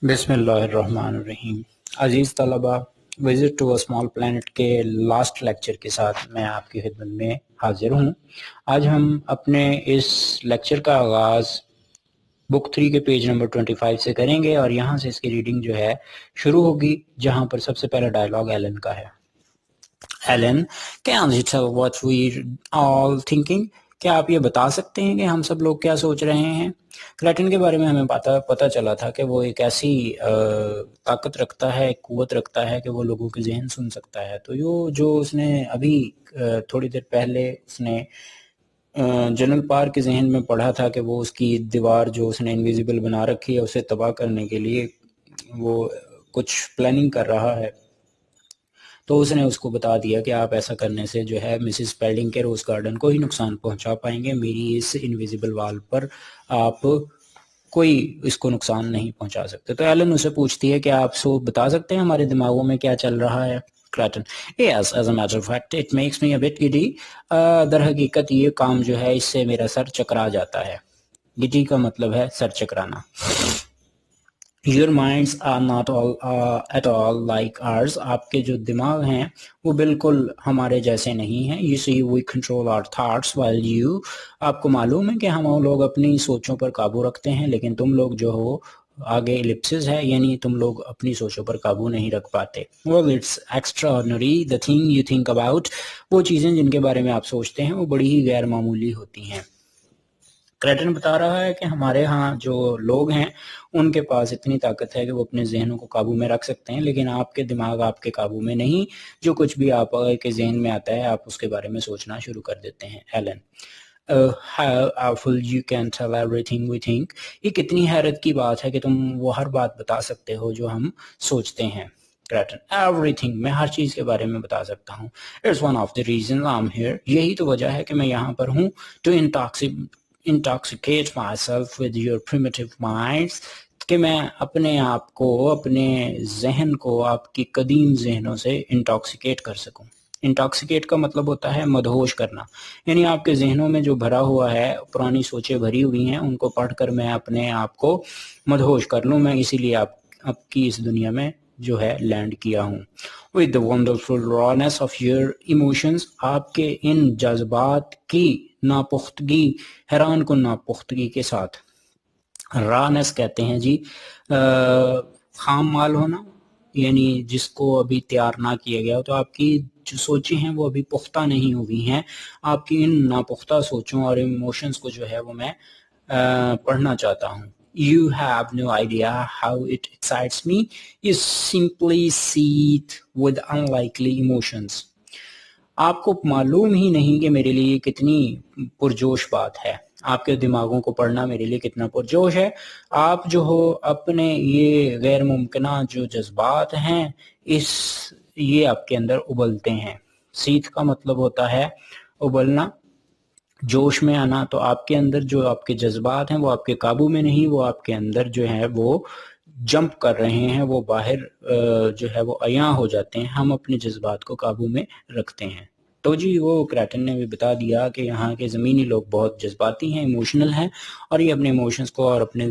بسم اللہ الرحمن الرحیم۔ عزیز طلبہ، وزٹ ٹو اسمال پلانٹ کے لاسٹ لیکچر کے ساتھ میں آپ کی خدمت میں حاضر ہوں۔ آج ہم اپنے اس لیکچر کا آغاز بک 3 کے پیج نمبر 25 سے کریں گے، اور یہاں سے اس کی ریڈنگ جو ہے شروع ہوگی، جہاں پر سب سے پہلا ڈائلاگ ایلن کا ہے۔ Ellen, can you tell what we're all thinking؟ کیا آپ یہ بتا سکتے ہیں کہ ہم سب لوگ کیا سوچ رہے ہیں؟ کریٹن کے بارے میں ہمیں پتا چلا تھا کہ وہ ایک ایسی طاقت رکھتا ہے، ایک قوت رکھتا ہے کہ وہ لوگوں کے ذہن سن سکتا ہے۔ تو جو اس نے ابھی تھوڑی دیر پہلے اس نے جنرل پار کے ذہن میں پڑھا تھا کہ وہ اس کی دیوار جو اس نے انویزیبل بنا رکھی ہے اسے تباہ کرنے کے لیے وہ کچھ پلاننگ کر رہا ہے، تو اس نے اس کو بتا دیا کہ آپ ایسا کرنے سے جو ہے مسز اسپیلڈنگ کے روز گارڈن کو ہی نقصان پہنچا پائیں گے، میری اس انویزیبل وال پر آپ کوئی اس کو نقصان نہیں پہنچا سکتے۔ تو ایلن اسے پوچھتی ہے کہ آپ بتا سکتے ہیں ہمارے دماغوں میں کیا چل رہا ہے؟ Creating: Yes, as a matter of fact, it makes me a bit giddy۔ در حقیقت یہ کام جو ہے اس سے میرا سر چکرا جاتا ہے۔ گڈی کا مطلب ہے سر چکرانا۔ Your minds are not all at all like ours۔ آپ کے جو دماغ ہیں وہ بالکل ہمارے جیسے نہیں ہیں۔ You see, we control our thoughts while you۔ آپ کو معلوم ہے کہ ہم لوگ اپنی سوچوں پر قابو رکھتے ہیں، لیکن تم لوگ جو ہو آگے الپسز ہے، یعنی تم لوگ اپنی سوچوں پر قابو نہیں رکھ پاتے۔ Well, it's extraordinary the thing you think about۔ وہ چیزیں جن کے بارے میں آپ سوچتے ہیں وہ بڑی ہی غیر معمولی ہوتی ہیں۔ کریٹن بتا رہا ہے کہ ہمارے ہاں جو لوگ ہیں ان کے پاس اتنی طاقت ہے کہ وہ اپنے ذہنوں کو قابو میں رکھ سکتے ہیں، لیکن آپ کے دماغ آپ کے قابو میں نہیں۔ جو کچھ بھی آپ کے ذہن میں آتا ہے آپ اس کے بارے میں سوچنا شروع کر دیتے ہیں۔ Ellen: How awful you can tell everything we think۔ یہ کتنی حیرت کی بات ہے کہ تم وہ ہر بات بتا سکتے ہو جو ہم سوچتے ہیں۔ کریٹن: Everything، میں ہر چیز کے بارے میں بتا سکتا ہوں۔ It's one of the reasons I'm here۔ یہی تو وجہ ہے کہ میں یہاں پر ہوں۔ To intoxicate myself with your primitive minds، کہ میں اپنے آپ کو، اپنے ذہن کو آپ کی قدیم ذہنوں سے انٹاکسیکیٹ کر سکوں۔ انٹاکسیکیٹ کا مطلب ہوتا ہے مدہوش کرنا، یعنی آپ کے ذہنوں میں جو بھرا ہوا ہے، پرانی سوچیں بھری ہوئی ہیں، ان کو پڑھ کر میں اپنے آپ کو مدہوش کر لوں۔ میں اسی لیے آپ کی اس دنیا میں جو ہے لینڈ کیا ہوں۔ with the wonderful rawness of your emotions، آپ کے ان جذبات کی ناپختگی، حیران کن ناپختگی کے ساتھ۔ رانس کہتے ہیں جی خام مال ہونا، یعنی جس کو ابھی تیار نہ کیا گیا ہو۔ تو آپ کی جو سوچیں ہیں وہ ابھی پختہ نہیں ہوئی ہیں۔ آپ کی ان ناپختہ سوچوں اور ایموشنز کو جو ہے وہ میں پڑھنا چاہتا ہوں۔ You have no idea how it excites me۔ You simply see it with unlikely emotions۔ آپ کو معلوم ہی نہیں کہ میرے لیے کتنی پرجوش بات ہے۔ آپ کے دماغوں کو پڑھنا میرے لیے کتنا پرجوش ہے۔ آپ جو ہو اپنے یہ غیر ممکنہ جو جذبات ہیں یہ آپ کے اندر ابلتے ہیں۔ سیت کا مطلب ہوتا ہے ابلنا، جوش میں آنا۔ تو آپ کے اندر جو آپ کے جذبات ہیں وہ آپ کے قابو میں نہیں، وہ آپ کے اندر جو ہے وہ جمپ کر رہے ہیں، وہ باہر جو ہے وہ عیاں ہو جاتے ہیں۔ ہم اپنے جذبات کو قابو میں رکھتے ہیں۔ تو جی وہ کریٹن نے بھی بتا دیا کہ یہاں کے زمینی لوگ بہت جذباتی ہیں، ایموشنل ہیں، اور یہ اپنے ایموشنز کو اور اپنے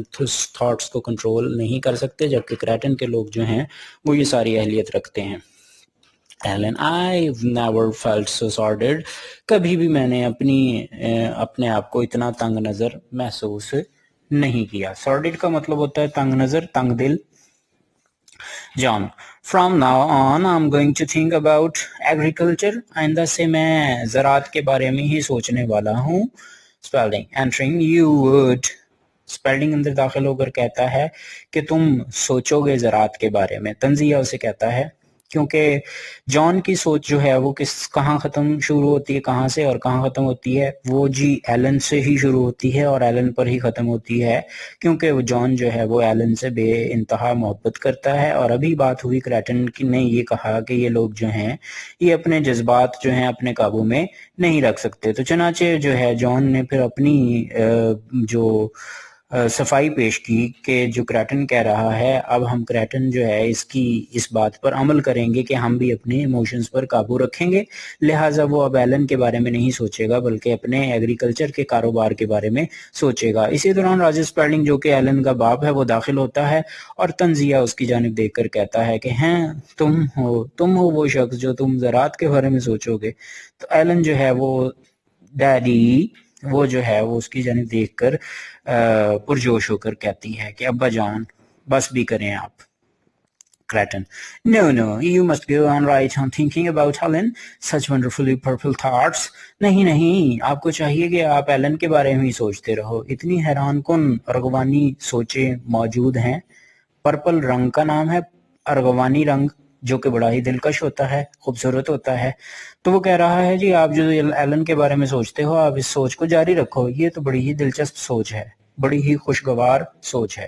تھاٹس کو کنٹرول نہیں کر سکتے، جبکہ کریٹن کے لوگ جو ہیں وہ یہ ساری اہلیت رکھتے ہیں۔ Ellen: I've never felt so sordid۔ کبھی بھی میں نے اپنے آپ کو اتنا تنگ نظر محسوس نہیں کیا۔ سارڈیڈ کا مطلب ہوتا ہے تنگ نظر، تنگ دل۔ جان: From now on I'm going to think about agriculture۔ آئندہ سے میں زراعت کے بارے میں ہی سوچنے والا ہوں۔ Spelling: Entering you would۔ اسپیلڈنگ اندر داخل ہو کر کہتا ہے کہ تم سوچو گے زراعت کے بارے میں۔ تنزیہ اسے کہتا ہے کیونکہ جان کی سوچ جو ہے وہ کہاں ختم شروع ہوتی ہے، کہاں سے اور کہاں ختم ہوتی ہے؟ وہ جی ایلن سے ہی شروع ہوتی ہے اور ایلن پر ہی ختم ہوتی ہے، کیونکہ وہ جان جو ہے وہ ایلن سے بے انتہا محبت کرتا ہے۔ اور ابھی بات ہوئی کریٹن نے یہ کہا کہ یہ لوگ جو ہیں یہ اپنے جذبات جو ہیں اپنے قابو میں نہیں رکھ سکتے۔ تو چنانچہ جو ہے جان نے پھر اپنی جو صفائی پیش کی کہ جو کریٹن کہہ رہا ہے، اب ہم کریٹن جو ہے اس بات پر عمل کریں گے کہ ہم بھی اپنے ایموشنز پر قابو رکھیں گے، لہٰذا وہ اب ایلن کے بارے میں نہیں سوچے گا بلکہ اپنے ایگریکلچر کے کاروبار کے بارے میں سوچے گا۔ اسی دوران راجر سپیلڈنگ جو کہ ایلن کا باپ ہے وہ داخل ہوتا ہے اور تنزیہ اس کی جانب دیکھ کر کہتا ہے کہ ہیں تم ہو وہ شخص جو تم زراعت کے بارے میں سوچو گے۔ تو ایلن جو ہے وہ ڈیڈی وہ جو ہے وہ اس کی جانب دیکھ کر پرجوش ہو کر کہتی ہے کہ ابا جان بس بھی کریں آپ۔ Creighton, no, you must go on right on thinking about Helen, such wonderfully purple thoughts. نہیں آپ کو چاہیے کہ آپ ایلن کے بارے میں ہی سوچتے رہو، اتنی حیران کن ارغوانی سوچیں موجود ہیں۔ پرپل رنگ کا نام ہے ارغوانی رنگ، جو کہ بڑا ہی دلکش ہوتا ہے، خوبصورت ہوتا ہے۔ تو وہ کہہ رہا ہے جی آپ جو ایلن کے بارے میں سوچتے ہو آپ اس سوچ کو جاری رکھو، یہ تو بڑی ہی دلچسپ سوچ ہے، بڑی ہی خوشگوار سوچ ہے۔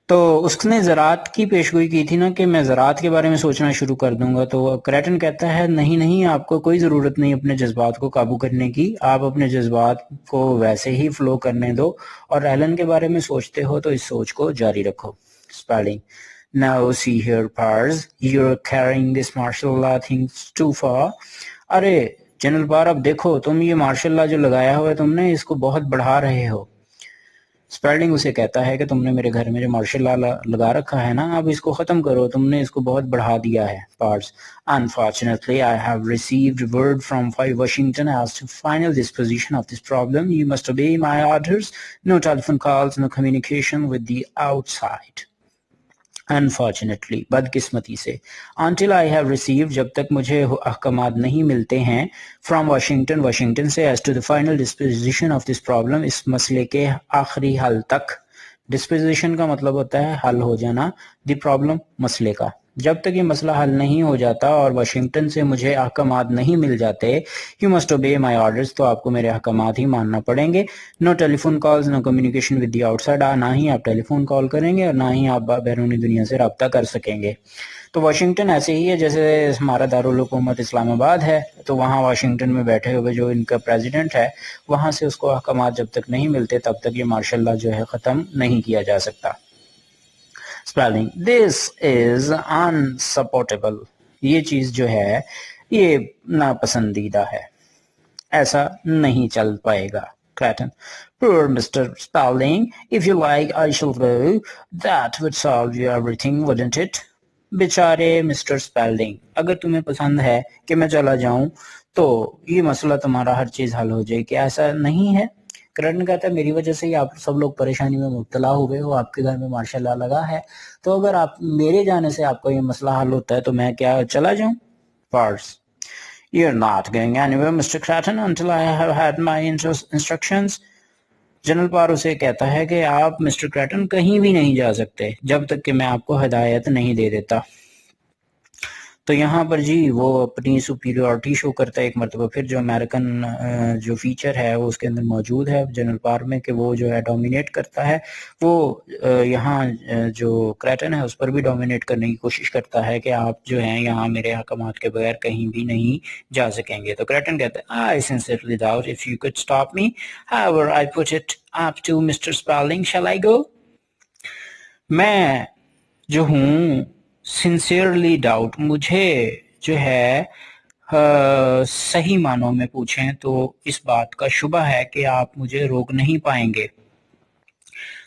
تو اس نے زراعت کی پیشگوئی کی تھی نا کہ میں زراعت کے بارے میں سوچنا شروع کر دوں گا، تو کریٹن کہتا ہے نہیں آپ کو کوئی ضرورت نہیں اپنے جذبات کو قابو کرنے کی، آپ اپنے جذبات کو ویسے ہی فلو کرنے دو اور ایلن کے بارے میں سوچتے ہو تو اس سوچ کو جاری رکھو۔ Spelling Now see here, Pars, you're carrying this martial law things too far. Array general پار اب دیکھو تم یہ مارشل لا جو لگایا ہوا ہے تم نے اس کو بہت بڑھا رہے ہو۔ سپیلڈنگ اسے کہتا ہے کہ تم نے میرے گھر میں جو مارشل لا لگا رکھا ہے نا اب اس کو ختم کرو، تم نے اس کو بہت بڑھا دیا ہے۔ Pars, Unfortunately, I have received word from Washington as to final disposition of this problem. You must obey my orders. No telephone calls, no communication with the outside. Unfortunately, بدقسمتی سے، until I have received جب تک مجھے احکامات نہیں ملتے ہیں from Washington سے as to the final disposition of this problem اس مسئلے کے آخری حل تک۔ disposition کا مطلب ہوتا ہے حل ہو جانا، the problem مسئلے کا۔ جب تک یہ مسئلہ حل نہیں ہو جاتا اور واشنگٹن سے مجھے احکامات نہیں مل جاتے you must obey my orders تو آپ کو میرے احکامات ہی ماننا پڑیں گے۔ no telephone calls, no communication with the outside نہ ہی آپ ٹیلی فون کال کریں گے اور نہ ہی آپ بیرونی دنیا سے رابطہ کر سکیں گے۔ تو واشنگٹن ایسے ہی ہے جیسے ہمارا دارالحکومت اسلام آباد ہے، تو وہاں واشنگٹن میں بیٹھے ہوئے جو ان کا پریزیڈنٹ ہے وہاں سے اس کو احکامات جب تک نہیں ملتے تب تک یہ مارشل لا جو ہے ختم نہیں کیا جا سکتا۔ Spelling, this is unsupportable. یہ چیز جو ہے یہ ناپسندیدہ ہے، ایسا نہیں چل پائے گا۔ Creighton, Poor Mr. Spalding, if you like I shall go. That would solve you everything, wouldn't it? بیچارے مسٹر سپیلڈنگ، اگر تمہیں پسند ہے کہ میں چلا جاؤں تو یہ مسئلہ تمہارا ہر چیز حل ہو جائے، کہ ایسا نہیں ہے؟ کرن کہتا ہے میری وجہ سے ہی آپ سب لوگ پریشانی میں مبتلا ہوئے ہو، آپ کے گھر میں ماشاء اللہ لگا ہے، تو اگر آپ میرے جانے سے آپ کا یہ مسئلہ حل ہوتا ہے تو میں کیا چلا جاؤں؟ Pars, You're not going anywhere, Mr. Creighton, until I have had my instructions. General پار اسے کہتا ہے کہ آپ مسٹر کریٹن کہیں بھی نہیں جا سکتے جب تک کہ میں آپ کو ہدایت نہیں دے دیتا۔ تو یہاں پر جی وہ اپنی سپیریورٹی شو کرتا ہے ایک مرتبہ پھر، جو امریکن جو فیچر ہے وہ اس کے اندر موجود ہے جنرل پار میں، کہ وہ جو ہے ڈومینیٹ کرتا ہے، وہ یہاں جو کریٹن ہے اس پر بھی ڈومینیٹ کرنے کی کوشش کرتا ہے کہ آپ جو ہیں یہاں میرے حکامات کے بغیر کہیں بھی نہیں جا سکیں گے۔ تو کریٹن کہتا ہے I sincerely doubt if you could stop me. However, I put it up to Mr. Spalding. Shall I go? میں جو ہوں سنسیئرلی ڈاؤٹ، مجھے جو ہے صحیح معنوں میں پوچھیں تو اس بات کا شبہ ہے کہ آپ مجھے روک نہیں پائیں گے،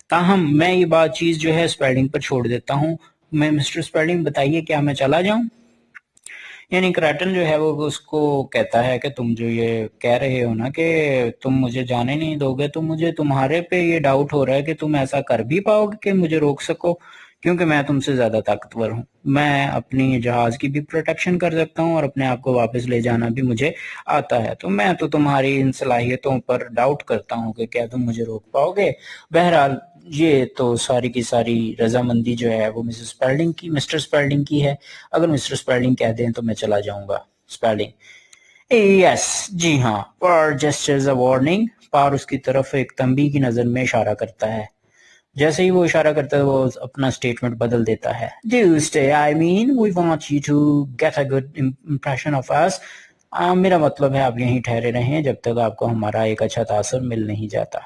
تاہم میں یہ بات چیز جو ہے سپیلڈنگ پر چھوڑ دیتا ہوں۔ میں مسٹر سپیلڈنگ بتائیے کیا میں چلا جاؤں؟ یعنی کریٹن جو ہے وہ اس کو کہتا ہے کہ تم جو یہ کہہ رہے ہو نا کہ تم مجھے جانے نہیں دو گے، تو مجھے تمہارے پہ یہ ڈاؤٹ ہو رہا ہے کہ تم ایسا کر بھی پاؤ گے کہ مجھے روک سکو، کیونکہ میں تم سے زیادہ طاقتور ہوں، میں اپنی جہاز کی بھی پروٹیکشن کر سکتا ہوں اور اپنے آپ کو واپس لے جانا بھی مجھے آتا ہے، تو میں تو تمہاری ان صلاحیتوں پر ڈاؤٹ کرتا ہوں کہ کیا تم مجھے روک پاؤ گے۔ بہرحال یہ تو ساری کی ساری رضامندی جو ہے وہ مسٹر سپیلڈنگ کی ہے، اگر مسٹر سپیلڈنگ کہہ دیں تو میں چلا جاؤں گا۔ سپیلڈنگ یس جی ہاں، پار جسچرز اے وارننگ، پار اس کی طرف ایک تنبیہ کی نظر میں اشارہ کرتا ہے، جیسے ہی وہ اشارہ کرتا ہے وہ اپنا سٹیٹمنٹ بدل دیتا ہے۔ Do stay, I mean, we want you to get a good impression of us. میرا مطلب ہے آپ یہیں ٹھہرے رہیں جب تک آپ کو ہمارا ایک اچھا تاثر مل نہیں جاتا۔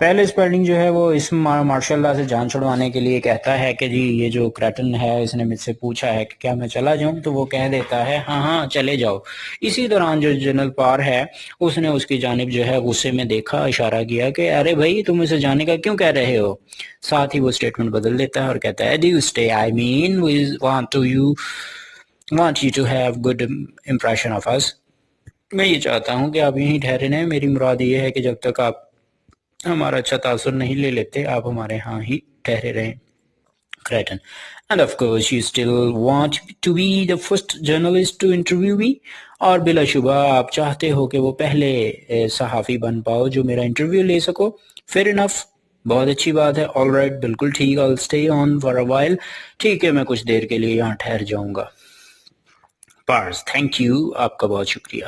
پہلے اسپیلنگ جو ہے وہ اس مارشاء اللہ سے جان چھڑوانے کے لیے کہتا ہے کہ جی یہ جو کریٹن ہے اس نے مجھ سے پوچھا ہے کہ کیا میں چلا جاؤں، تو وہ کہہ دیتا ہے ہاں ہاں چلے جاؤ۔ اسی دوران جو جنرل پار ہے اس نے اس کی جانب جو ہے غصے میں دیکھا، اشارہ کیا کہ ارے بھائی تم اسے جانے کا کیوں کہہ رہے ہو۔ ساتھ ہی وہ اسٹیٹمنٹ بدل دیتا ہے اور کہتا ہے do stay, I mean we want you to have good impression of us. میں یہ چاہتا ہوں کہ آپ یہیں ٹھہرے رہیں، میری مراد یہ ہے کہ جب تک آپ ہمارا اچھا تاثر نہیں لے لیتے آپ ہمارے ہاں ہی ٹھہرے رہیں۔ Creighton. And of course you still want to be the first journalist to interview me، اور بلا شبہ آپ چاہتے ہو کہ وہ پہلے صحافی بن پاؤ جو میرا انٹرویو لے سکو۔ Fair enough، بہت اچھی بات ہے۔ All right، بالکل ٹھیک، I'll stay on for a while، ٹھیک ہے میں کچھ دیر کے لیے یہاں ٹھہر جاؤں گا۔ Pars، thank you، آپ کا بہت شکریہ۔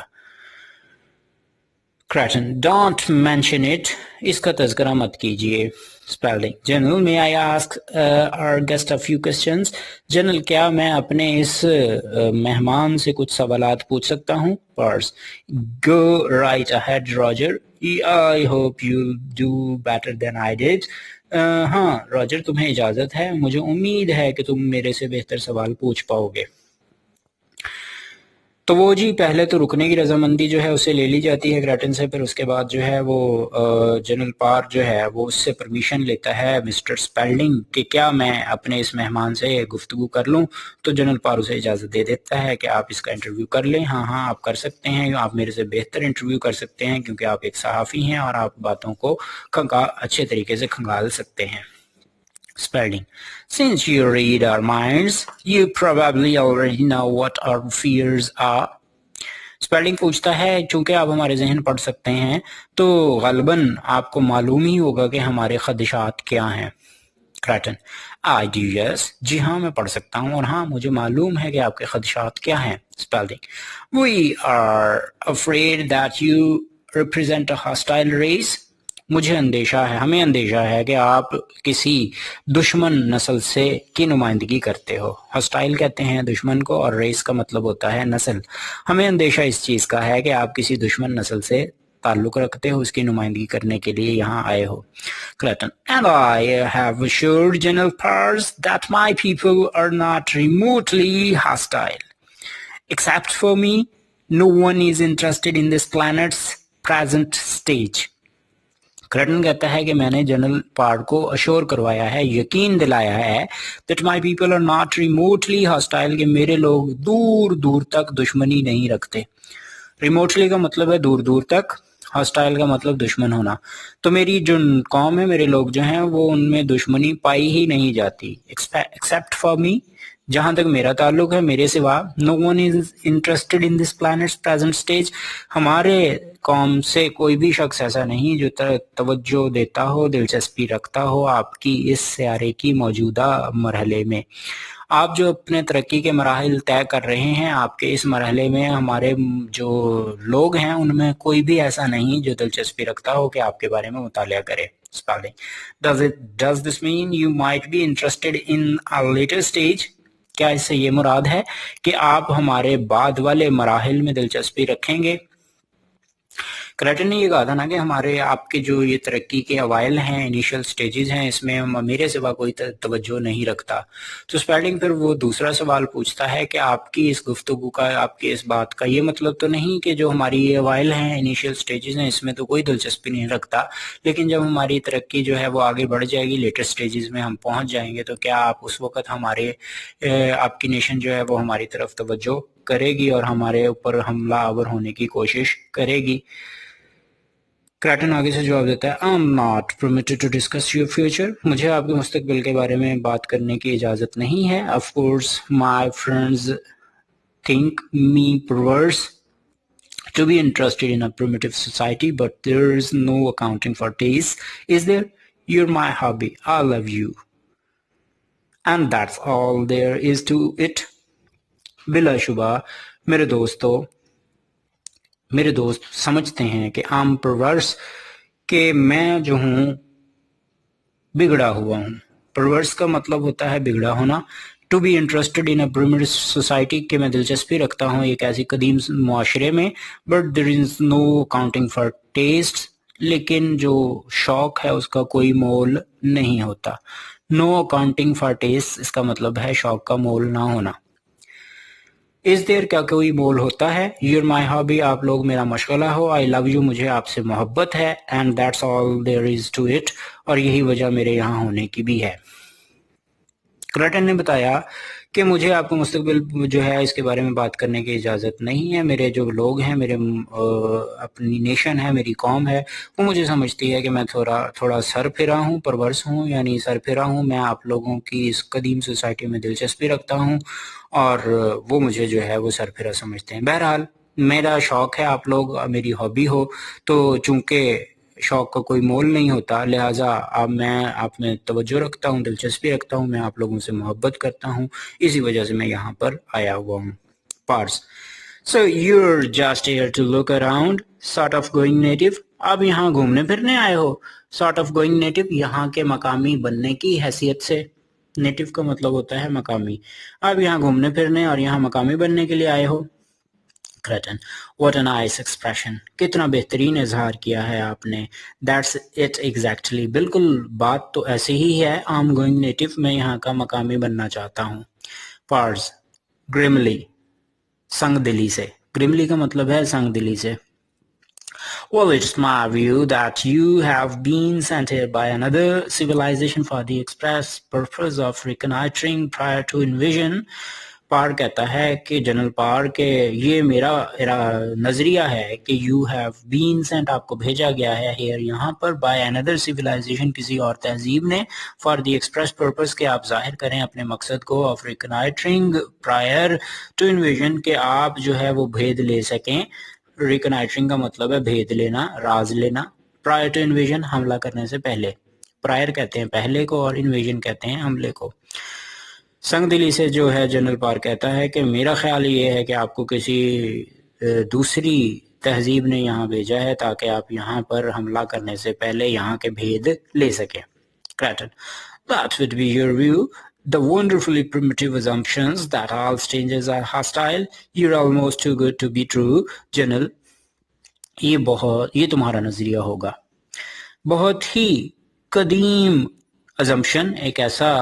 Creighton، don't mention it، اس کا تذکرہ مت کیجئے۔ Spelling، General may I ask our guest a few questions، general کیا میں اپنے اس مہمان سے کچھ سوالات پوچھ سکتا ہوں؟ Pars، go right ahead Roger، I hope you'll do better than I did۔ ہاں راجر تمہیں اجازت ہے، مجھے امید ہے کہ تم میرے سے بہتر سوال پوچھ پاؤ گے۔ تو وہ جی پہلے تو رکنے کی رضامندی جو ہے اسے لے لی جاتی ہے کریٹن سے، پھر اس کے بعد جو ہے وہ جنرل پار جو ہے وہ اس سے پرمیشن لیتا ہے مسٹر اسپیلڈنگ کہ کیا میں اپنے اس مہمان سے گفتگو کر لوں، تو جنرل پار اسے اجازت دے دیتا ہے کہ آپ اس کا انٹرویو کر لیں۔ ہاں ہاں آپ کر سکتے ہیں، آپ میرے سے بہتر انٹرویو کر سکتے ہیں کیونکہ آپ ایک صحافی ہیں اور آپ باتوں کو اچھے طریقے سے کھنگال سکتے ہیں۔ Spelling، since you read our minds you probably already know what our fears are۔ Spelling پوچھتا ہے چونکہ آپ ہمارے ذہن پڑھ سکتے ہیں تو غالباً آپ کو معلوم ہی ہوگا کہ ہمارے خدشات کیا ہیں۔ Creighton، I do yes، جی ہاں میں پڑھ سکتا ہوں اور ہاں مجھے معلوم ہے کہ آپ کے خدشات کیا ہیں۔ Spelling، we are afraid that you represent a hostile race۔ مجھے اندیشہ ہے، ہمیں اندیشہ ہے کہ آپ کسی دشمن نسل سے کی نمائندگی کرتے ہو۔ ہاسٹائل کہتے ہیں دشمن کو اور ریس کا مطلب ہوتا ہے نسل۔ ہمیں اندیشہ اس چیز کا ہے کہ آپ کسی دشمن نسل سے تعلق رکھتے ہو، اس کی نمائندگی کرنے کے لیے یہاں آئے ہو۔ Creighton، and I have assured General Pars that my people are not remotely hostile. Except for me, no one is interested in this planet's present stage۔ Creating کہتا ہے کہ میں نے جنرل پار کو اشور کروایا ہے، یقین دلایا ہے that my people are not remotely hostile، کہ میرے لوگ دور دور تک دشمنی نہیں رکھتے۔ ریموٹلی کا مطلب ہے دور دور تک، ہاسٹائل کا مطلب دشمن ہونا۔ تو میری جو قوم ہے، میرے لوگ جو ہیں وہ ان میں دشمنی پائی ہی نہیں جاتی۔ except for me، جہاں تک میرا تعلق ہے میرے سوا، no one is interested in this planet's present stage، ہمارے قوم سے کوئی بھی شخص ایسا نہیں جو توجہ دیتا ہو، دلچسپی رکھتا ہو آپ کی اس سیارے کی موجودہ مرحلے میں۔ آپ جو اپنے ترقی کے مراحل طے کر رہے ہیں، آپ کے اس مرحلے میں ہمارے جو لوگ ہیں ان میں کوئی بھی ایسا نہیں جو دلچسپی رکھتا ہو کہ آپ کے بارے میں مطالعہ کرے۔ Spelling، does this mean you might be interested in a later stage؟ کیا اس سے یہ مراد ہے کہ آپ ہمارے بعد والے مراحل میں دلچسپی رکھیں گے؟ کریٹن نے یہ کہا تھا نا کہ ہمارے آپ کے جو یہ ترقی کے اوائل ہیں، انیشل سٹیجز ہیں، اس میں میرے سوا کوئی توجہ نہیں رکھتا۔ تو اسپیلنگ پھر وہ دوسرا سوال پوچھتا ہے کہ آپ کی اس گفتگو کا، آپ کی اس بات کا یہ مطلب تو نہیں کہ جو ہماری یہ اوائل ہیں، انیشل سٹیجز ہیں، اس میں تو کوئی دلچسپی نہیں رکھتا، لیکن جب ہماری ترقی جو ہے وہ آگے بڑھ جائے گی، لیٹر سٹیجز میں ہم پہنچ جائیں گے، تو کیا آپ اس وقت آپ کی نیشن جو ہے وہ ہماری طرف توجہ کرے گی اور ہمارے اوپر حملہ آور ہونے کی کوشش کرے گی؟ کریٹن آگے سے جواب دیتا ہے I'm not permitted to discuss your future، مجھے آپ کے مستقبل کے بارے میں بات کرنے کی اجازت نہیں ہے۔ Of course my friends think me perverse to be interested in a primitive society, but there is no accounting for taste, is there? You're my hobby, I love you, and that's all there is to it۔ بلا شبہ میرے دوست سمجھتے ہیں کہ عام پرورس کہ میں جو ہوں بگڑا ہوا ہوں۔ پرورس کا مطلب ہوتا ہے بگڑا ہونا۔ To be interested in a primitive society, کہ میں دلچسپی رکھتا ہوں ایک ایسی قدیم معاشرے میں، but there is no accounting for taste, لیکن جو شوق ہے اس کا کوئی مول نہیں ہوتا. نو اکاؤنٹنگ فار ٹیسٹ، اس کا مطلب ہے شوق کا مول نہ ہونا. اس دیر کیا کوئی مول ہوتا ہے؟ یور مائی ہابی، آپ لوگ میرا مشغلہ ہو. آئی لو یو، مجھے آپ سے محبت ہے. And that's all there is to it, اور یہی وجہ میرے یہاں ہونے کی بھی ہے. کرٹن نے بتایا کہ مجھے آپ کو مستقبل جو ہے اس کے بارے میں بات کرنے کی اجازت نہیں ہے. میرے جو لوگ ہیں، میرے اپنی نیشن ہے، میری قوم ہے، وہ مجھے سمجھتی ہے کہ میں تھوڑا سر پھرا ہوں، پرورس ہوں، یعنی سر پھرا ہوں. میں آپ لوگوں کی اس قدیم سوسائٹی میں دلچسپی رکھتا ہوں اور وہ مجھے جو ہے وہ سر پھرا سمجھتے ہیں. بہرحال میرا شوق ہے، آپ لوگ میری ہابی ہو، تو چونکہ شوق کا کوئی مول نہیں ہوتا، لہٰذا میں آپ میں توجہ رکھتا ہوں، دلچسپی رکھتا ہوں، میں آپ لوگوں سے محبت کرتا ہوں، اسی وجہ سے میں یہاں پر آیا ہوا ہوں. پارس. So you're just here to look around, sort of going native. آپ یہاں گھومنے پھرنے آئے ہو. sort of going native، یہاں کے مقامی بننے کی حیثیت سے. نیٹو کا مطلب ہوتا ہے مقامی. آپ یہاں گھومنے پھرنے اور یہاں مقامی بننے کے لیے آئے ہو. Curtain. What a nice expression، کتنا بہترین اظہار کیا ہے آپ نے. That's it exactly، بالکل بات تو ایسے ہی ہے. I'm going native، میں یہاں کا مقامی بننا چاہتا ہوں. Pars. Grimly، سنگ دلی سے. گرملی کا مطلب ہے سنگ دلی سے. Well, it's my view that you have been sent here by another civilization for the express purpose of reconnoitering prior to invasion. پار کہتا ہے کہ جنرل پار کہ یہ میرا نظریہ ہے کہ you have been sent، آپ کو بھیجا گیا ہے here یہاں پر by another civilization، کسی اور تہذیب نے for the express purpose، کہ آپ ظاہر کریں اپنے مقصد کو of reconnoitering prior to invasion، کہ آپ جو ہے وہ بھید لے سکیں. ریکنائٹرنگ کا مطلب ہے بھید لینا، راز لینا. prior to invasion، حملہ کرنے سے پہلے. prior کہتے ہیں پہلے کو اور invasion کہتے ہیں حملے کو. سنگ دلی سے جو ہے جنرل پار کہتا ہے کہ میرا خیال یہ ہے کہ آپ کو کسی دوسری تہذیب نے یہاں بھیجا ہے تاکہ آپ یہاں پر حملہ کرنے سے پہلے یہاں کے بھید لے سکیں. Curtain. That would be your view. The wonderfully primitive assumptions that all strangers are hostile. You're almost too good to be true, General. یہ تمہارا نظریہ ہوگا. بہت ہی قدیم assumption، ایک ایسا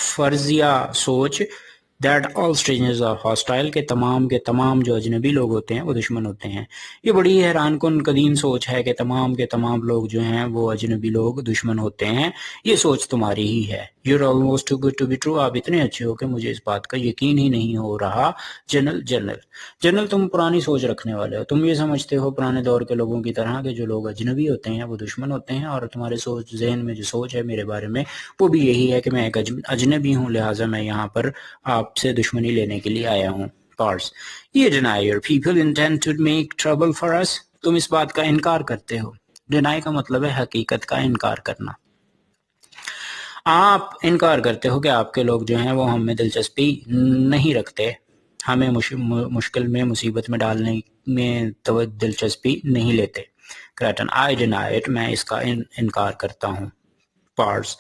فرضیہ سوچ that all strangers are hostile، کہ تمام کے تمام جو اجنبی لوگ ہوتے ہیں وہ دشمن ہوتے ہیں. یہ بڑی حیران کن قدیم سوچ ہے کہ تمام کے تمام لوگ جو ہیں وہ اجنبی لوگ دشمن ہوتے ہیں. یہ سوچ تمہاری ہی ہے. You're almost too good to be true، آپ اتنے اچھے ہو کہ مجھے اس بات کا یقین ہی نہیں ہو رہا. جنرل تم پرانی سوچ رکھنے والے ہو. تم یہ سمجھتے ہو پرانے دور کے لوگوں کی طرح کہ جو لوگ اجنبی ہوتے ہیں وہ دشمن ہوتے ہیں، اور تمہارے ذہن میں جو سوچ ہے میرے بارے میں وہ بھی یہی ہے کہ میں ایک اجنبی ہوں، لہٰذا میں یہاں پر آپ سے دشمنی لینے کے لیے آیا ہوں. پارس. You deny your people intend to make trouble for us، تم اس بات کا انکار کرتے ہو. ڈینائی کا مطلب ہے حقیقت کا انکار کرنا. آپ انکار کرتے ہو کہ آپ کے لوگ جو ہیں وہ ہم میں دلچسپی نہیں رکھتے، ہمیں مشکل میں مصیبت میں ڈالنے میں دلچسپی نہیں لیتے. کرٹن. I deny it، میں اس کا انکار کرتا ہوں. Pars.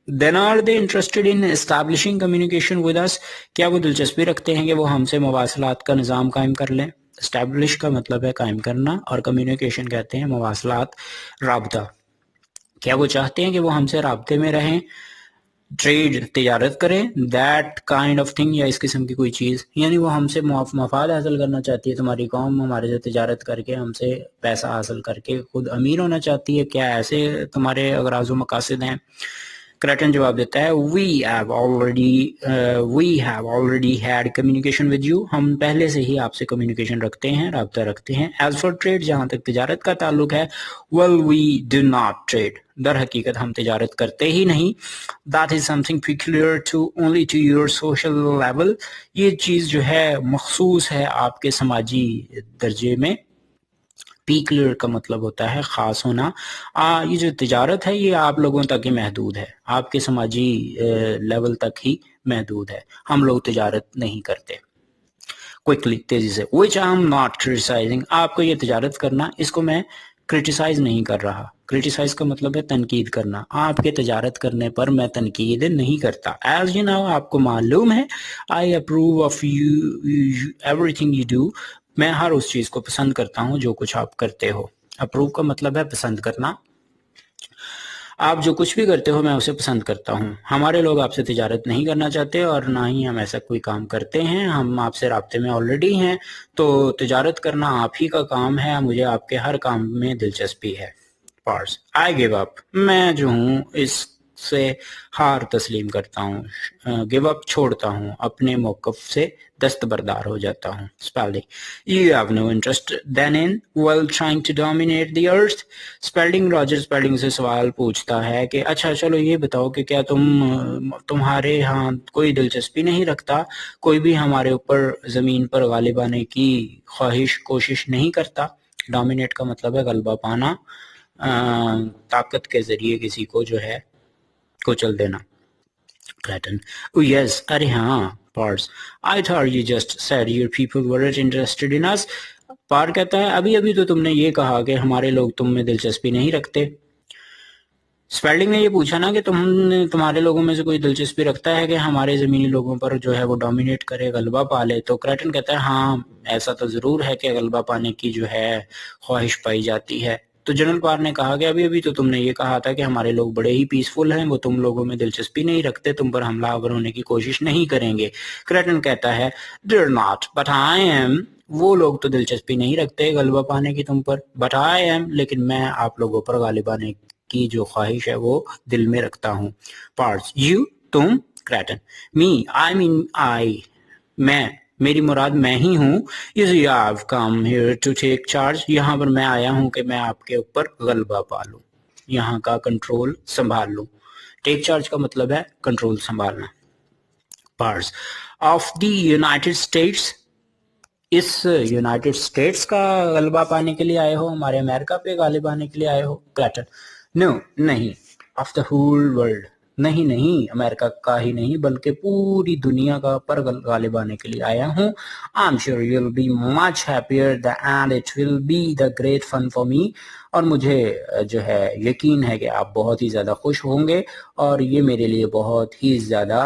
Then are they interested in establishing communication with us، کیا وہ دلچسپی رکھتے ہیں کہ وہ ہم سے مواصلات کا نظام قائم کر لیں. اسٹیبلش کا مطلب ہے قائم کرنا، اور کمیونیکیشن کہتے ہیں مواصلات، رابطہ. کیا وہ چاہتے ہیں کہ وہ ہم سے رابطے میں رہیں، ٹریڈ، تجارت کریں، دیٹ کائنڈ آف تھنگ، یا اس قسم کی کوئی چیز، یعنی وہ ہم سے مفاد حاصل کرنا چاہتی ہے. تمہاری قوم ہمارے سے تجارت کر کے ہم سے پیسہ حاصل کر کے خود امیر ہونا چاہتی ہے، کیا ایسے تمہارے اغراض و مقاصد ہیں؟ کرٹن جواب دیتا ہے we have already had communication with you، ہم پہلے سے ہی آپ سے کمیونیکیشن رکھتے ہیں، رابطہ رکھتے ہیں. as for trade، جہاں تک تجارت کا تعلق ہے well we do not trade، در حقیقت ہم تجارت کرتے ہی نہیں. that is something peculiar to only to your social level، یہ چیز جو ہے مخصوص ہے آپ کے سماجی درجے میں. پیکلر کا مطلب ہوتا ہے خاص ہونا. یہ جو تجارت ہے یہ آپ لوگوں تک ہی محدود ہے، آپ کے سماجی لیول تک ہی محدود ہے، ہم لوگ تجارت نہیں کرتے. کوئکلی، تیزی سے. which I'm not criticizing، آپ کو یہ تجارت کرنا، اس کو میں کرٹیسائز نہیں کر رہا. کرٹیسائز کا مطلب ہے تنقید کرنا. آپ کے تجارت کرنے پر میں تنقید نہیں کرتا. as you know، آپ کو معلوم ہے. I approve of you everything you do، میں ہر اس چیز کو پسند کرتا ہوں جو کچھ آپ کرتے ہو. اپروو کا مطلب ہے پسند کرنا. آپ جو کچھ بھی کرتے ہو میں اسے پسند کرتا ہوں. ہمارے لوگ آپ سے تجارت نہیں کرنا چاہتے اور نہ ہی ہم ایسا کوئی کام کرتے ہیں. ہم آپ سے رابطے میں آلریڈی ہیں تو تجارت کرنا آپ ہی کا کام ہے. مجھے آپ کے ہر کام میں دلچسپی ہے. پارس آئی گیو اپ. میں جو ہوں اس سے ہار تسلیم کرتا ہوں. گیو اپ چھوڑتا ہوں. اپنے موقف سے دستبردار ہو جاتا ہوں. Spelling You have no interest then in while trying to dominate the earth. Spelling Roger spelling سے سوال پوچھتا ہے کہ اچھا چلو یہ بتاؤ کہ کیا تمہارے ہاں کوئی دلچسپی نہیں رکھتا, کوئی بھی ہمارے اوپر زمین پر غالب آنے کی کوشش نہیں کرتا. ڈومینیٹ کا مطلب ہے غلبہ پانا, طاقت کے ذریعے کسی کو جو ہے کچل دینا. Clayton. Oh yes, ارے ہاں. Pars. I thought you just said your people weren't interested in us. پار کہتا ہے ابھی تو تم نے یہ کہا کہ ہمارے لوگ تم میں دلچسپی نہیں رکھتے. اسپیلڈنگ نے یہ پوچھا نا کہ تمہارے لوگوں میں سے کوئی دلچسپی رکھتا ہے کہ ہمارے زمینی لوگوں پر جو ہے وہ ڈومینیٹ کرے, غلبہ پا لے. تو کرائٹن کہتا ہے ہاں ایسا تو ضرور ہے کہ غلبہ پانے کی جو ہے خواہش پائی جاتی ہے. تو جنرل پار نے کہا کہ ابھی تو تم نے یہ کہا تھا کہ ہمارے لوگ بڑے ہی پیسفل ہیں, وہ تم لوگوں میں دلچسپی نہیں رکھتے, تم پر حملہ آور ہونے کی کوشش نہیں کریں گے. کرائٹن کہتا ہے they're not but I am. وہ لوگ تو دلچسپی نہیں رکھتے غلبہ پانے کی تم پر, but I am. لیکن میں آپ لوگوں پر غالب آنے کی جو خواہش ہے وہ دل میں رکھتا ہوں. پارٹس یو تم. کرائٹن می آئی مین آئی میں, میری مراد میں ہی ہوں. You have come here to take charge. یہاں پر میں آیا ہوں کہ میں آپ کے اوپر غلبہ پا لوں, یہاں کا کنٹرول سنبھال لوں. ٹیک چارج کا مطلب ہے کنٹرول سنبھالنا. Parts of the United States. اس یونائٹڈ اسٹیٹس کا غلبہ پانے کے لیے آئے ہو, ہمارے امریکہ پہ غالب آنے کے لیے آئے ہو. کرائٹن نو نہیں. Of the whole world. نہیں امریکہ کا ہی نہیں بلکہ پوری دنیا کا پر غالب آنے کے لیے آیا ہوں. I'm sure you'll be much happier and it will be the great fun for me. اور مجھے جو ہے یقین ہے کہ آپ بہت ہی زیادہ خوش ہوں گے اور یہ میرے لیے بہت ہی زیادہ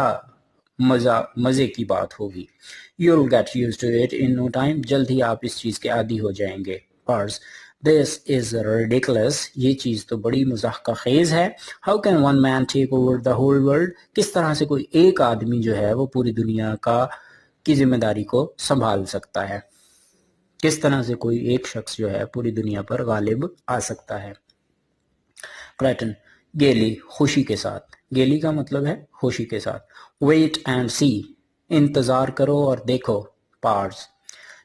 مزے کی بات ہوگی. You'll get used to it in no time. جلد ہی آپ اس چیز کے عادی ہو جائیں گے. Pars. This is ridiculous. یہ چیز تو بڑی مزاح کا خیز ہے. How can one man take over the whole world? کس طرح سے کوئی ایک آدمی جو ہے وہ پوری دنیا کی ذمہ داری کو سنبھال سکتا ہے؟ کس طرح سے کوئی ایک شخص جو ہے پوری دنیا پر غالب آ سکتا ہے؟ کرائٹن گیلی خوشی کے ساتھ. گیلی کا مطلب ہے خوشی کے ساتھ. Wait and see. انتظار کرو اور دیکھو. پارس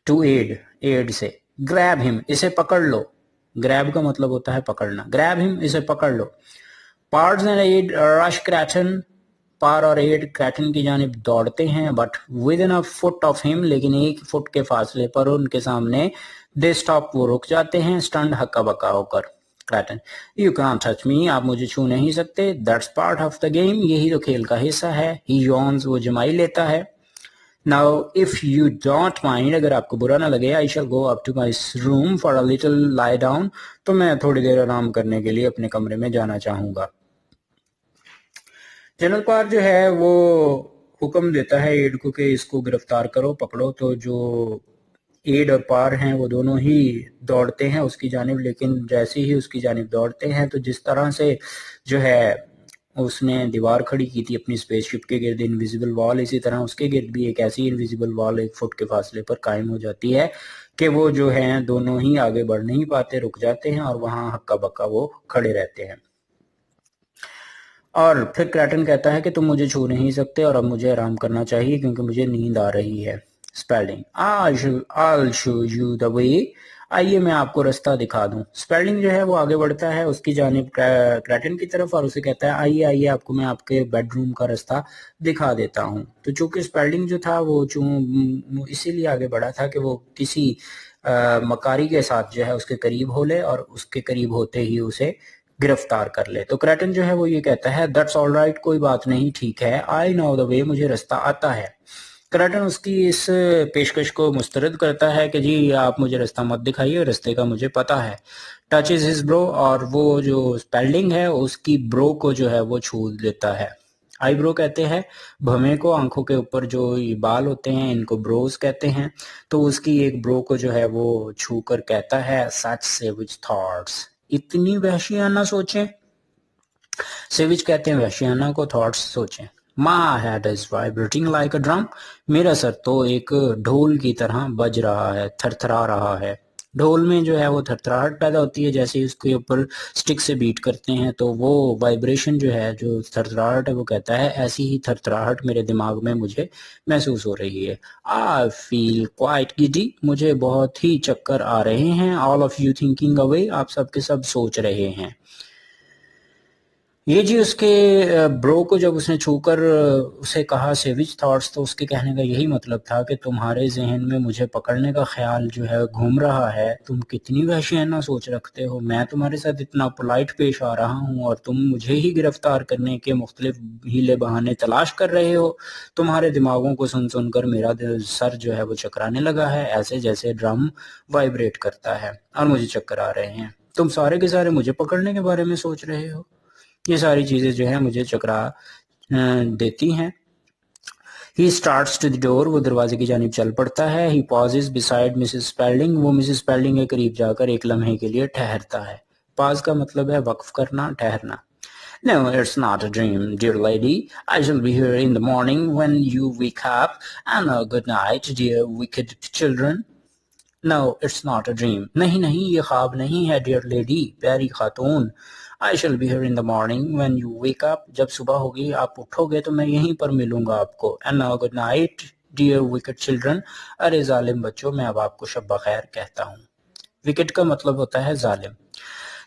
ٹو ایڈ سے. گریب ہم اسے پکڑ لو. گریب کا مطلب ہوتا ہے پکڑنا. گریب ہم اسے پکڑ لو. پارس اینڈ ایڈ رش کرائٹن. پار اور ایڈ کرائٹن کی جانب دوڑتے ہیں but within fit of him, لیکن ایک فٹ کے فاصلے پر ان کے سامنے. دے اسٹاپ وہ رک جاتے ہیں. اسٹنڈ ہکا بکا ہو کر. کرائٹن یو کانٹ ٹچ می. آپ مجھے چھو نہیں سکتے. That's part of the game. یہی تو کھیل کا حصہ ہے. ہی یونز وہ جمائی لیتا ہے. Now, if you don't mind, اگر آپ کو برا نہ لگے, I shall go up to my room for a little lie down. تو میں تھوڑی دیر آرام کرنے کے لیے اپنے کمرے میں جانا چاہوں گا. جنرل پار جو ہے وہ حکم دیتا ہے ایڈ کو کہ اس کو گرفتار کرو, پکڑو. تو جو ایڈ اور پار ہیں وہ دونوں ہی دوڑتے ہیں اس کی جانب, لیکن جیسے ہی اس کی جانب دوڑتے ہیں تو جس طرح سے جو ہے اس نے دیوار کھڑی کی تھی اپنی اسپیس شپ کے گرد, انویزیبل وال, اسی طرح اس کے گرد بھی ایک ایسی انویزیبل وال ایک فٹ کے فاصلے پر قائم ہو جاتی ہے کہ وہ جو ہیں دونوں ہی آگے بڑھ نہیں پاتے, رک جاتے ہیں اور وہاں ہکا بکا وہ کھڑے رہتے ہیں. اور پھر کرائٹن کہتا ہے کہ تم مجھے چھو نہیں سکتے اور اب مجھے آرام کرنا چاہیے کیونکہ مجھے نیند آ رہی ہے. اسپیلڈنگ I'll show you the way. آئیے میں آپ کو رستہ دکھا دوں. اسپیلڈنگ جو ہے وہ آگے بڑھتا ہے اس کی جانب کرائٹن کی طرف اور اسے کہتا ہے آئیے آپ کو میں آپ کے بیڈ روم کا رستہ دکھا دیتا ہوں. تو چونکہ اسپیلڈنگ جو تھا وہ اسی لیے آگے بڑھا تھا کہ وہ کسی مکاری کے ساتھ جو ہے اس کے قریب ہو لے اور اس کے قریب ہوتے ہی اسے گرفتار کر لے. تو کرائٹن جو ہے وہ یہ کہتا ہے that's all right, کوئی بات نہیں, ٹھیک ہے. I know the way, مجھے رستہ آتا ہے. کرائٹن اس کی اس پیشکش کو مسترد کرتا ہے کہ جی آپ مجھے رستہ مت دکھائیے, رستے کا مجھے پتا ہے. ٹچز ہز برو, اور وہ جو اسپیلڈنگ ہے اس کی برو کو جو ہے وہ چھو لیتا ہے. آئی برو کہتے ہیں بھویں کو، آنکھوں کے اوپر جو یہ بال ہوتے ہیں ان کو بروز کہتے ہیں. تو اس کی ایک برو کو جو ہے وہ چھو کر کہتا ہے such savage thoughts، اتنی وحشیانہ سوچیں. سیوج کہتے ہیں وحشیانہ کو، تھاٹس سوچیں. My head is vibrating like a drum، میرا سر تو ایک ڈھول کی طرح بج رہا ہے، تھرتھرا رہا ہے. ڈھول میں جو ہے وہ تھرتھراہٹ پیدا ہوتی ہے، جیسے اس کے اوپر سٹک سے بیٹ کرتے ہیں تو وہ وائبریشن جو ہے، جو تھرتھراہٹ ہے، وہ کہتا ہے ایسی ہی تھرتھراہٹ میرے دماغ میں مجھے محسوس ہو رہی ہے. I feel quite giddy، مجھے بہت ہی چکر آ رہے ہیں. All of you thinking away، آپ سب کے سب سوچ رہے ہیں. یہ جی اس کے برو کو جب اس نے چھو کر اسے کہا سیوج تھاٹس، تو اس کے کہنے کا یہی مطلب تھا کہ تمہارے ذہن میں مجھے پکڑنے کا خیال جو ہے گھوم رہا ہے، تم کتنی وحشیانہ سوچ رکھتے ہو. میں تمہارے ساتھ اتنا پولائٹ پیش آ رہا ہوں اور تم مجھے ہی گرفتار کرنے کے مختلف ہیلے بہانے تلاش کر رہے ہو. تمہارے دماغوں کو سن سن کر میرا سر جو ہے وہ چکرانے لگا ہے، ایسے جیسے ڈرم وائبریٹ کرتا ہے، اور مجھے چکر آ رہے ہیں. تم سارے کے سارے مجھے پکڑنے کے بارے میں سوچ رہے ہو. یہ ساری چیزیں جو ہیں مجھے چکرا دیتی ہیں. He starts to the door، وہ دروازے کی جانب چل پڑتا ہے. He pauses beside Mrs. Spalding، وہ مسز اسپیلڈنگ کے قریب جا کر ایک لمحے کے لیے ٹھہرتا ہے. پاز کا مطلب ہے وقف کرنا، ٹھہرنا. No, it's not a dream, dear lady. I shall be here in the morning when you wake up. And good night, dear wicked children. No, it's not a dream. نہیں یہ خواب نہیں ہے ڈیئر لیڈی، پیاری خاتون. I shall be here in the morning when you wake up، جب صبح ہوگی آپ اٹھو گے تو میں یہیں پر ملوں گا آپ کو. And now good night dear wicked children، ارے ظالم بچوں میں اب آپ کو شب بخیر کہتا ہوں. وکٹ کا مطلب ہوتا ہے ظالم.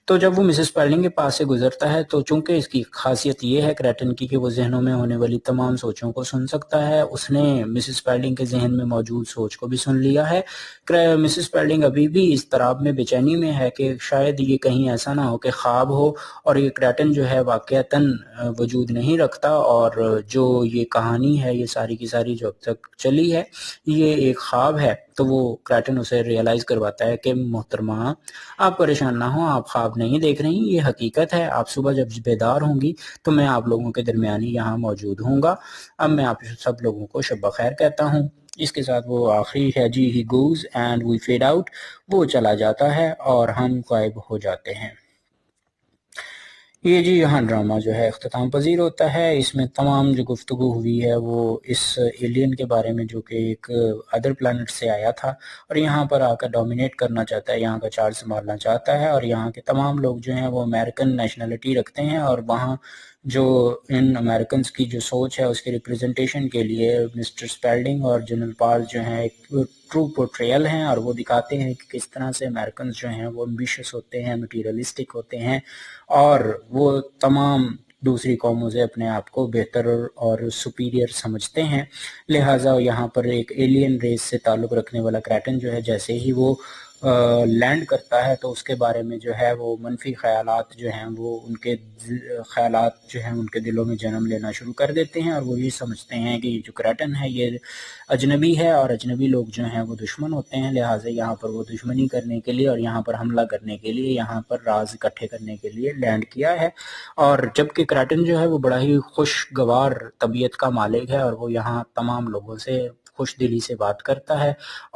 تو جب وہ مسز اسپیلڈنگ کے پاس سے گزرتا ہے تو چونکہ اس کی خاصیت یہ ہے کریٹن کی کہ وہ ذہنوں میں ہونے والی تمام سوچوں کو سن سکتا ہے، اس نے مسز اسپیلڈنگ کے ذہن میں موجود سوچ کو بھی سن لیا ہے. مسز اسپیلڈنگ ابھی بھی اس اضطراب میں، بے چینی میں ہے کہ شاید یہ کہیں ایسا نہ ہو کہ خواب ہو اور یہ کریٹن جو ہے واقعتاً وجود نہیں رکھتا، اور جو یہ کہانی ہے، یہ ساری کی ساری جو اب تک چلی ہے، یہ ایک خواب ہے. تو وہ کریٹن اسے ریئلائز کرواتا ہے کہ محترمہ آپ پریشان نہ ہوں، آپ خواب نہیں دیکھ رہی، یہ حقیقت ہے. آپ صبح جب بیدار ہوں گی تو میں آپ لوگوں کے درمیان ہی یہاں موجود ہوں گا. اب میں آپ سب لوگوں کو شب بخیر کہتا ہوں. اس کے ساتھ وہ آخری ہے جی he goes and we fade out، وہ چلا جاتا ہے اور ہم غائب ہو جاتے ہیں. یہ جی یہاں ڈرامہ جو ہے اختتام پذیر ہوتا ہے. اس میں تمام جو گفتگو ہوئی ہے وہ اس ایلین کے بارے میں جو کہ ایک ادر پلانٹ سے آیا تھا اور یہاں پر آ کر ڈومینیٹ کرنا چاہتا ہے، یہاں کا چارج سنبھالنا چاہتا ہے، اور یہاں کے تمام لوگ جو ہیں وہ امریکن نیشنلٹی رکھتے ہیں، اور وہاں جو ان امریکنز کی جو سوچ ہے اس کے ریپریزنٹیشن کے لیے مسٹر اسپیلڈنگ اور جنرل پال جو ہیں ایک ٹرو پورٹریل ہیں، اور وہ دکھاتے ہیں کہ کس طرح سے امریکنز جو ہیں وہ امبیشس ہوتے ہیں، مٹیریلسٹک ہوتے ہیں، اور وہ تمام دوسری قوموں سے اپنے آپ کو بہتر اور سپیریئر سمجھتے ہیں. لہٰذا یہاں پر ایک ایلین ریس سے تعلق رکھنے والا کریٹن جو ہے جیسے ہی وہ لینڈ کرتا ہے تو اس کے بارے میں جو ہے وہ منفی خیالات جو ہیں وہ ان کے خیالات جو ہیں ان کے دلوں میں جنم لینا شروع کر دیتے ہیں، اور وہ یہ سمجھتے ہیں کہ یہ جو کریٹن ہے یہ اجنبی ہے، اور اجنبی لوگ جو ہیں وہ دشمن ہوتے ہیں. لہٰذا یہاں پر وہ دشمنی کرنے کے لیے اور یہاں پر حملہ کرنے کے لیے، یہاں پر راز اکٹھے کرنے کے لیے لینڈ کیا ہے. اور جبکہ کریٹن جو ہے وہ بڑا ہی خوشگوار طبیعت کا مالک ہے، اور وہ یہاں تمام لوگوں سے خوش دلی سے بات کرتا ہے،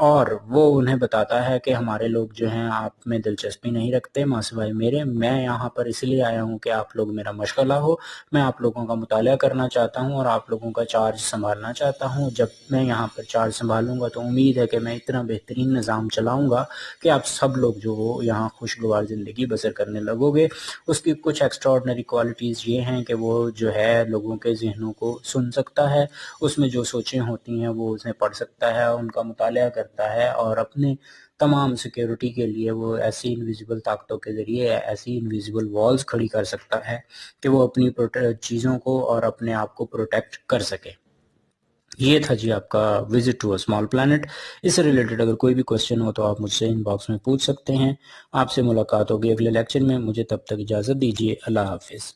اور وہ انہیں بتاتا ہے کہ ہمارے لوگ جو ہیں آپ میں دلچسپی نہیں رکھتے ماں سوائے میرے. میں یہاں پر اس لیے آیا ہوں کہ آپ لوگ میرا مشغلہ ہو، میں آپ لوگوں کا مطالعہ کرنا چاہتا ہوں اور آپ لوگوں کا چارج سنبھالنا چاہتا ہوں. جب میں یہاں پر چارج سنبھالوں گا تو امید ہے کہ میں اتنا بہترین نظام چلاؤں گا کہ آپ سب لوگ جو ہو یہاں خوشگوار زندگی بسر کرنے لگو گے. اس کی کچھ ایکسٹراڈنری کوالٹیز یہ ہیں کہ وہ جو ہے لوگوں کے ذہنوں کو سن سکتا ہے، اس میں جو سوچیں ہوتی ہیں وہ اسے پڑھ سکتا ہے، ان کا مطالعہ کرتا ہے، اور اپنے تمام سیکیورٹی کے لیے وہ ایسی انویزیبل طاقتوں کے ذریعے ایسی انویزیبل والز کھڑی کر سکتا ہے کہ وہ اپنی چیزوں کو اور اپنے آپ کو پروٹیکٹ کر سکے. یہ تھا جی آپ کا visit to a small plant. اس سے ریلیٹڈ اگر کوئی بھی کوشچن ہو تو آپ مجھ سے ان باکس میں پوچھ سکتے ہیں. آپ سے ملاقات ہوگی اگلے لیکچر میں. مجھے تب تک اجازت دیجیے. اللہ حافظ.